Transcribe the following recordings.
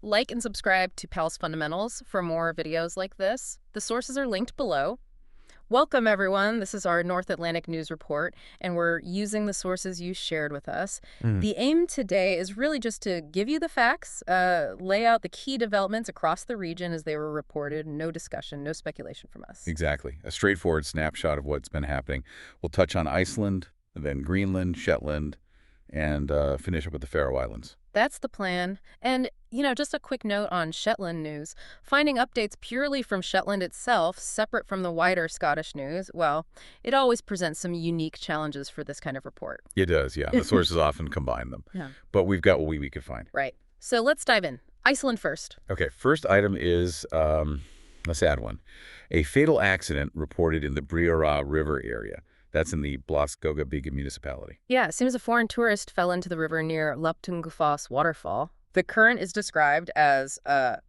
like and subscribe to PalsFundamentals for more videos like this. The sources are linked below. Welcome, everyone. This is our North Atlantic News Report, and we're using the sources you shared with us. The aim today is really just to give you the facts, lay out the key developments across the region as they were reported. No discussion, no speculation from us. Exactly. A straightforward snapshot of what's been happening. We'll touch on Iceland, then Greenland, Shetland, and finish up with the Faroe Islands. That's the plan. And, just a quick note on Shetland news. Finding updates purely from Shetland itself, separate from the wider Scottish news, well, it always presents some unique challenges for this kind of report. It does, yeah. The sources often combine them. Yeah. But we've got what we could find. Right. So let's dive in. Iceland first. Okay, first item is a sad one. A fatal accident reported in the Brúará River area. That's in the Bláskogavík municipality. Yeah, it seems a foreign tourist fell into the river near Loptungufoss waterfall. The current is described as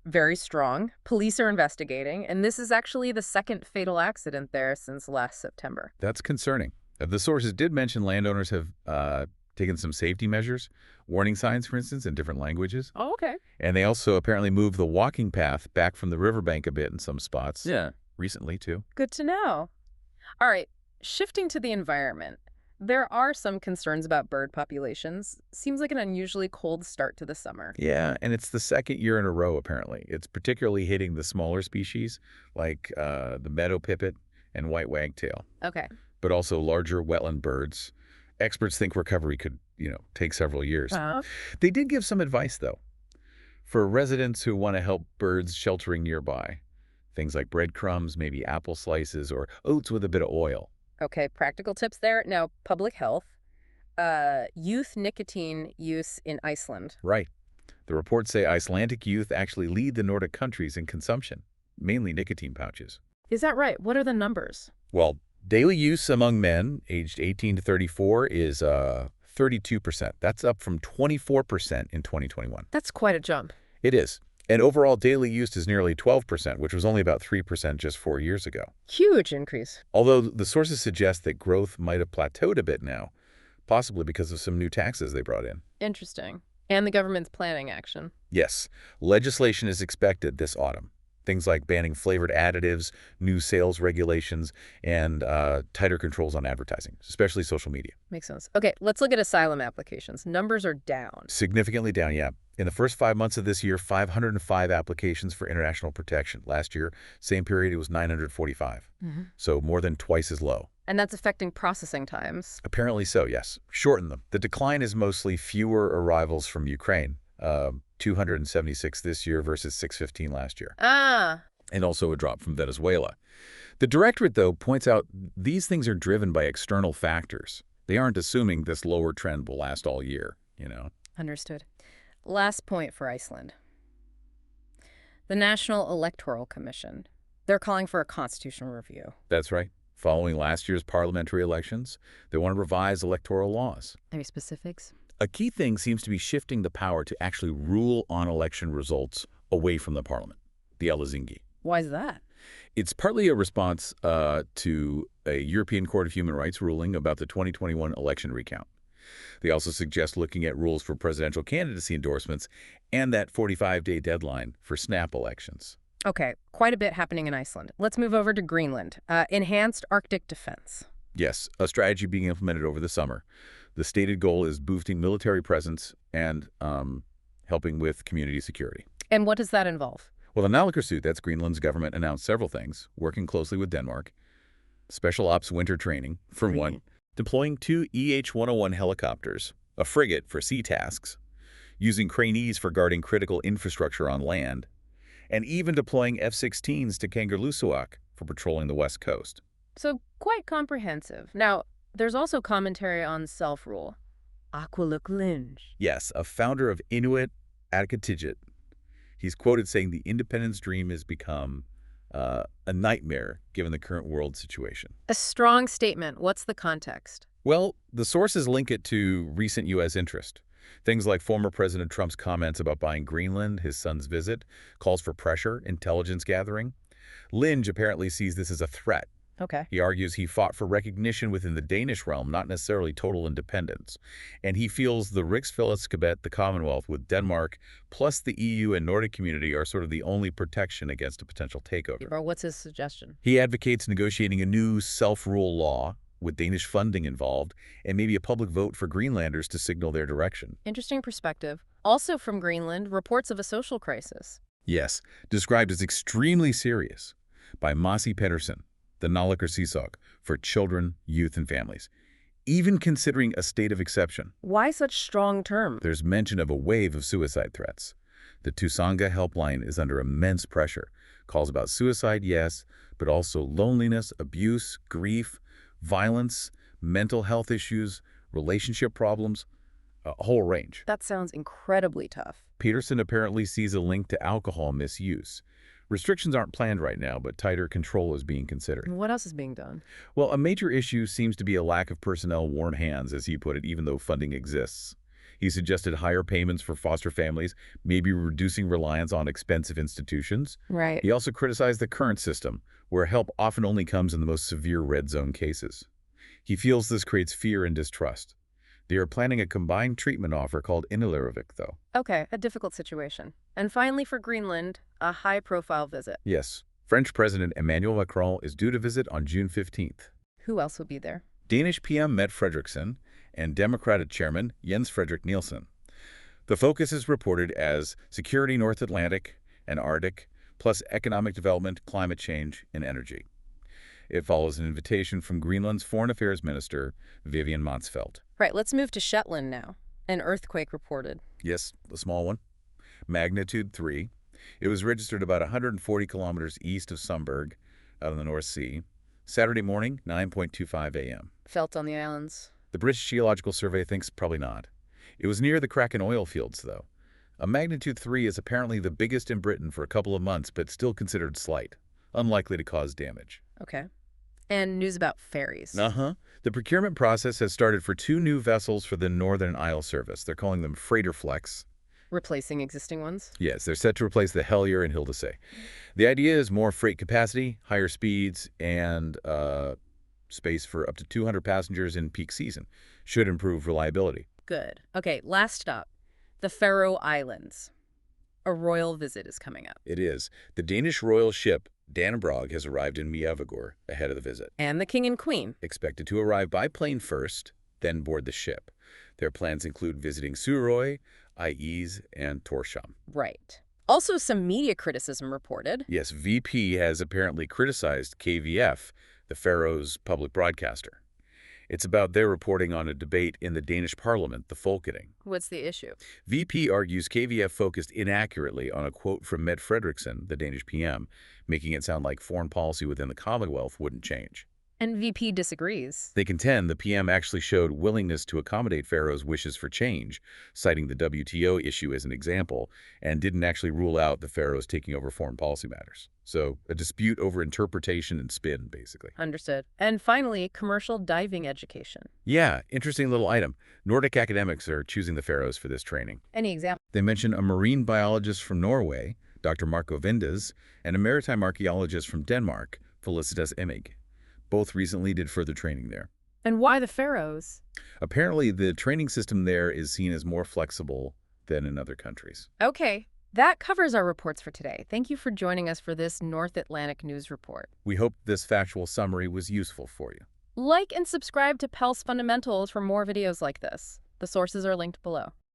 very strong. Police are investigating, and this is actually the second fatal accident there since last September. That's concerning. The sources did mention landowners have taken some safety measures, warning signs, for instance, in different languages. Oh, okay. And they also apparently moved the walking path back from the riverbank a bit in some spots. Yeah. Recently, too. Good to know. All right. Shifting to the environment, there are some concerns about bird populations. Seems like an unusually cold start to the summer. Yeah, and it's the second year in a row, apparently. It's particularly hitting the smaller species, like the meadow pipit and white wagtail. Okay. But also larger wetland birds. Experts think recovery could, take several years. They did give some advice, though, for residents who want to help birds sheltering nearby. Things like breadcrumbs, maybe apple slices, or oats with a bit of oil. Okay, practical tips there. Now, public health, youth nicotine use in Iceland. Right. The reports say Icelandic youth actually lead the Nordic countries in consumption, mainly nicotine pouches. Is that right? What are the numbers? Well, daily use among men aged 18 to 34 is 32%. That's up from 24% in 2021. That's quite a jump. It is. And overall daily use is nearly 12%, which was only about 3% just 4 years ago. Huge increase. Although the sources suggest that growth might have plateaued a bit now, possibly because of some new taxes they brought in. Interesting. And the government's planning action. Yes. Legislation is expected this autumn. Things like banning flavored additives, new sales regulations, and tighter controls on advertising, especially social media. Makes sense. Okay, let's look at asylum applications. Numbers are down. Significantly down, yeah. In the first 5 months of this year, 505 applications for international protection. Last year, same period, it was 945. So more than twice as low. And that's affecting processing times. Apparently so, yes. Shorten them. The decline is mostly fewer arrivals from Ukraine. 276 this year versus 615 last year. And also a drop from Venezuela. The directorate, though, points out these things are driven by external factors. They aren't assuming this lower trend will last all year, Understood. Last point for Iceland. The National Electoral Commission. They're calling for a constitutional review. That's right. Following last year's parliamentary elections, they want to revise electoral laws. Any specifics? A key thing seems to be shifting the power to actually rule on election results away from the parliament, the Helsinki. Why is that? It's partly a response to a European Court of Human Rights ruling about the 2021 election recount. They also suggest looking at rules for presidential candidacy endorsements and that 45-day deadline for snap elections. Okay, quite a bit happening in Iceland. Let's move over to Greenland. Enhanced Arctic defense. Yes, a strategy being implemented over the summer. The stated goal is boosting military presence and helping with community security. And what does that involve? Well, the Nálgarsut, that's Greenland's government, announced several things, working closely with Denmark, special ops winter training, for one, deploying 2 EH-101 helicopters, a frigate for sea tasks, using cranees for guarding critical infrastructure on land, and even deploying F-16s to Kangerlussuaq for patrolling the west coast. So quite comprehensive. Now, there's also commentary on self-rule. Aqqaluk Lynge. Yes, a founder of Inuit Ataqatigiit. He's quoted saying the independence dream has become a nightmare given the current world situation. A strong statement. What's the context? Well, the sources link it to recent U.S. interest. Things like former President Trump's comments about buying Greenland, his son's visit, calls for pressure, intelligence gathering. Lynge apparently sees this as a threat, Okay. He argues he fought for recognition within the Danish realm, not necessarily total independence. And he feels the Rigsfellesskabet, the Commonwealth, with Denmark, plus the EU and Nordic community are sort of the only protection against a potential takeover. Or what's his suggestion? He advocates negotiating a new self-rule law with Danish funding involved, and maybe a public vote for Greenlanders to signal their direction. Interesting perspective. Also from Greenland, reports of a social crisis. Yes, described as extremely serious by Mette Frederiksen, the Nálakar Seasog, for children, youth, and families, even considering a state of exception. Why such strong terms? There's mention of a wave of suicide threats. The Tusanga helpline is under immense pressure. Calls about suicide, yes, but also loneliness, abuse, grief, violence, mental health issues, relationship problems, a whole range. That sounds incredibly tough. Peterson apparently sees a link to alcohol misuse. Restrictions aren't planned right now, but tighter control is being considered. What else is being done? Well, a major issue seems to be a lack of personnel warm hands, as he put it, even though funding exists. He suggested higher payments for foster families, maybe reducing reliance on expensive institutions. Right. He also criticized the current system, where help often only comes in the most severe red zone cases. He feels this creates fear and distrust. They are planning a combined treatment offer called Inulervik, though. Okay, a difficult situation. And finally for Greenland, a high-profile visit. Yes, French President Emmanuel Macron is due to visit on June 15th. Who else will be there? Danish PM Mette Frederiksen and Democratic Chairman Jens Frederik Nielsen. The focus is reported as security North Atlantic and Arctic, plus economic development, climate change, and energy. It follows an invitation from Greenland's Foreign Affairs Minister, Vivian Motzfeldt. Right, let's move to Shetland now. An earthquake reported. Yes, a small one. Magnitude 3. It was registered about 140 kilometers east of Sundberg, out in the North Sea. Saturday morning, 9:25 a.m. Felt on the islands. The British Geological Survey thinks probably not. It was near the Kraken oil fields, though. A magnitude 3 is apparently the biggest in Britain for a couple of months, but still considered slight, unlikely to cause damage. Okay. And news about ferries. The procurement process has started for 2 new vessels for the Northern Isle service. They're calling them Freighter Flex. Replacing existing ones? Yes, they're set to replace the Hellier and Hildesay. The idea is more freight capacity, higher speeds, and space for up to 200 passengers in peak season. Should improve reliability. Good. Okay, last stop. The Faroe Islands. A royal visit is coming up. It is. The Danish royal ship Dannebrog has arrived in Mjøvagor ahead of the visit. And the king and queen. Expected to arrive by plane first, then board the ship. Their plans include visiting Suðuroy, Ísnes, and Tórshavn. Right. Also some media criticism reported. Yes, VP has apparently criticized KVF, the Faroes public broadcaster. It's about their reporting on a debate in the Danish parliament, the Folketing. What's the issue? VP argues KVF focused inaccurately on a quote from Mette Frederiksen, the Danish PM, making it sound like foreign policy within the Commonwealth wouldn't change. And VP disagrees. They contend the PM actually showed willingness to accommodate Faroes' wishes for change, citing the WTO issue as an example, and didn't actually rule out the Faroes taking over foreign policy matters. So a dispute over interpretation and spin, basically. Understood. And finally, commercial diving education. Yeah, interesting little item. Nordic academics are choosing the Faroes for this training. Any example? They mention a marine biologist from Norway, Dr. Marco Vindes, and a maritime archaeologist from Denmark, Felicitas Emig. Both recently did further training there. And why the Faroes? Apparently, the training system there is seen as more flexible than in other countries. Okay, that covers our reports for today. Thank you for joining us for this North Atlantic News Report. We hope this factual summary was useful for you. Like and subscribe to PalsFundamentals for more videos like this. The sources are linked below.